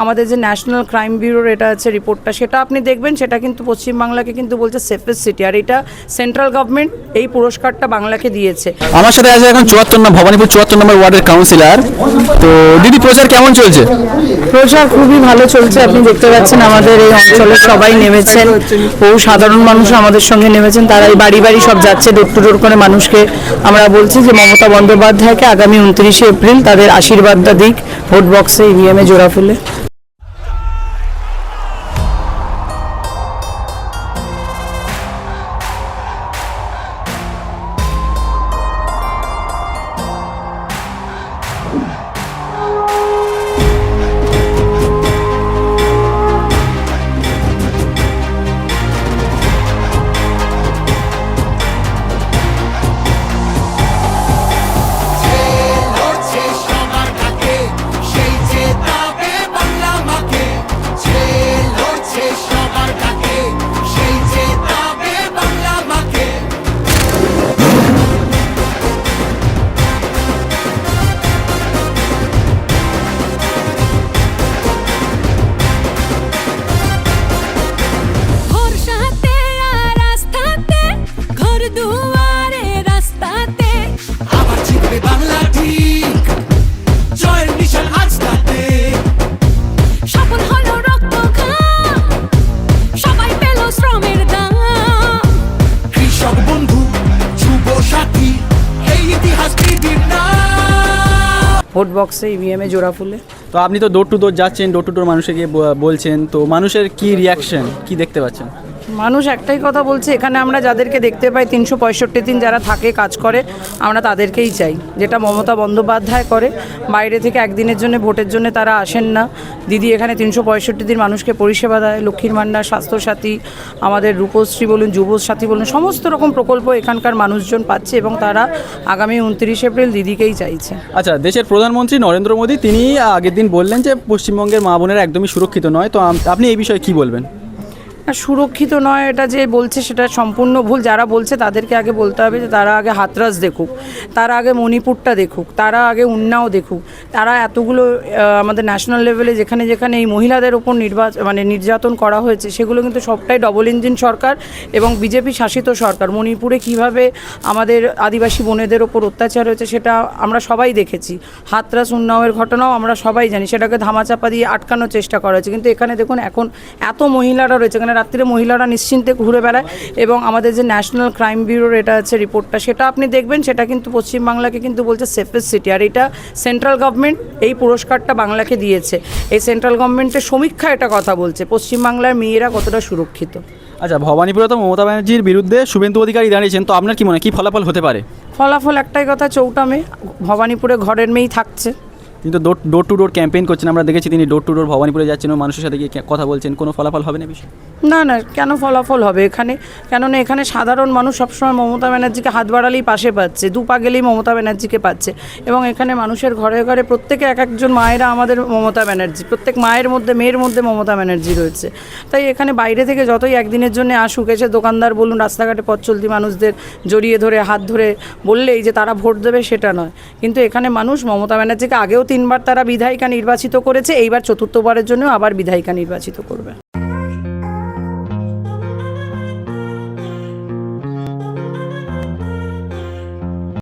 আমাদের যে national crime ব্যুরোর এটা আছে রিপোর্টটা, সেটা আপনি দেখবেন, সেটা কিন্তু পশ্চিমবাংলাকে কিন্তু বলছে সেফেস্ট সিটি, আর এটা সেন্ট্রাল গভর্নমেন্ট এই পুরস্কারটা বাংলাকে দিয়েছে। আমার সাথে আছে এখন 74 ভবানীপুর 74 নম্বর ওয়ার্ডের কাউন্সিলর। তো দিদি, প্রচার কেমন চলছে? প্রচার খুবই ভালো চলছে। আপনি দেখতে পাচ্ছেন আমাদের এই অঞ্চলে সবাই নেমেছেন, বহু সাধারণ মানুষ আমাদের সঙ্গে নেমেছেন। তারা এই বাড়ি বাড়ি সব যাচ্ছে, ডোর টু ডোর করে মানুষকে আমরা বলছি যে মমতা বন্দ্যোপাধ্যায়কে আগামী 29শে এপ্রিল তাদের আশীর্বাদটা দিক ভোট বক্সে ইভিএমে জোড়া ফুলে। ভোট বক্সে ইভিএমে জোড়া ফুলে। তো আপনি তো ডোর টু ডোর যাচ্ছেন, ডোর টু ডোর মানুষকে গিয়ে বলছেন, তো মানুষের কি রিয়াকশন, কি দেখতে পাচ্ছেন? মানুষ একটাই কথা বলছে, এখানে আমরা যাদেরকে দেখতে পাই 365 দিন যারা থাকে কাজ করে, আমরা তাদেরকেই চাই, যেটা মমতা বন্দ্যোপাধ্যায় করে। বাইরে থেকে একদিনের জন্য ভোটের জন্য তারা আসেন না। দিদি এখানে 365 দিন মানুষকে পরিষেবা দেয়, লক্ষ্মীর ভাণ্ডার, স্বাস্থ্যসাথী, আমাদের রূপশ্রী বলুন, যুবসাথী বলুন, সমস্ত রকম প্রকল্প এখানকার মানুষজন পাচ্ছে এবং তারা আগামী 29 এপ্রিল দিদিকেই চাইছে। আচ্ছা, দেশের প্রধানমন্ত্রী নরেন্দ্র মোদী তিনি আগের দিন বললেন যে পশ্চিমবঙ্গের মা বোনেরা একদমই সুরক্ষিত নয়, তো আপনি এই বিষয়ে কি বলবেন? সুরক্ষিত নয় এটা যে বলছে সেটা সম্পূর্ণ ভুল। যারা বলছে তাদেরকে আগে বলতে হবে যে তারা আগে হাতরাস দেখুক, তারা আগে মণিপুরটা দেখুক, তারা আগে উন্নাও দেখুক। তারা এতগুলো আমাদের ন্যাশনাল লেভেলে যেখানে যেখানে এই মহিলাদের ওপর নির্যাতন করা হয়েছে, সেগুলো কিন্তু সবটাই ডবল ইঞ্জিন সরকার এবং বিজেপি শাসিত সরকার। মণিপুরে কিভাবে আমাদের আদিবাসী বোনেদের ওপর অত্যাচার হয়েছে সেটা আমরা সবাই দেখেছি। হাতরাস উন্নাওয়ের ঘটনাও আমরা সবাই জানি, সেটাকে ধামাচাপা দিয়ে আটকানোর চেষ্টা করা হয়েছে। কিন্তু এখানে দেখুন, এখন এত মহিলারা রয়েছে, এখানে রাত্রিরে মহিলারা নিশ্চিন্তে ঘুরে বেড়ায় এবং আমাদের যে ন্যাশনাল ক্রাইম ব্যুরোর এটা আছে রিপোর্টটা, সেটা আপনি দেখবেন, সেটা কিন্তু পশ্চিমবাংলাকে কিন্তু বলছে সেফেস্ট সিটি, আর এটা সেন্ট্রাল গভর্নমেন্ট এই পুরস্কারটা বাংলাকে দিয়েছে। এই সেন্ট্রাল গভর্নমেন্টের সমীক্ষা এটা কথা বলছে পশ্চিমবাংলার মেয়েরা কতটা সুরক্ষিত। আচ্ছা, ভবানীপুরে তো মমতা ব্যানার্জির বিরুদ্ধে শুভেন্দু অধিকারী দাঁড়িয়েছেন, তো আপনার কি মনে হয় কি ফলাফল হতে পারে? ফলাফল একটাই কথা, 4টা মেয়ে ভবানীপুরে ঘরের মেয়েই থাকছে। কিন্তু ডোর টু ডোর ক্যাম্পেইন করছেন, আমরা দেখেছি তিনি ডোর টু ডোর ভবানীপুরে যাচ্ছেন ও মানুষের সাথে গিয়ে কথা বলছেন। কোনো ফলাফল হবে না বিষয়? না না, কেন ফলাফল হবে এখানে? কেননা এখানে সাধারণ মানুষ সবসময় মমতা ব্যানার্জিকে হাত বাড়ালেই পাশে পাচ্ছে, দু পা গেলেই মমতা ব্যানার্জিকে পাচ্ছে। এবং এখানে মানুষের ঘরে ঘরে প্রত্যেকে এক একজন মায়েরা আমাদের মমতা ব্যানার্জি, প্রত্যেক মেয়ের মধ্যে মমতা ব্যানার্জি রয়েছে। তাই এখানে বাইরে থেকে যতই একদিনের জন্য আসুক, এসে দোকানদার বলুন, রাস্তাঘাটে পথ চলতি মানুষদের জড়িয়ে ধরে হাত ধরে বললেই যে তারা ভোট দেবে সেটা নয়। কিন্তু এখানে মানুষ মমতা ব্যানার্জিকে আগেও 3বার তারা বিধায়িকা নির্বাচিত করেছে, এইবার 4র্থবারের জন্য আবার বিধায়িকা নির্বাচিত করবে।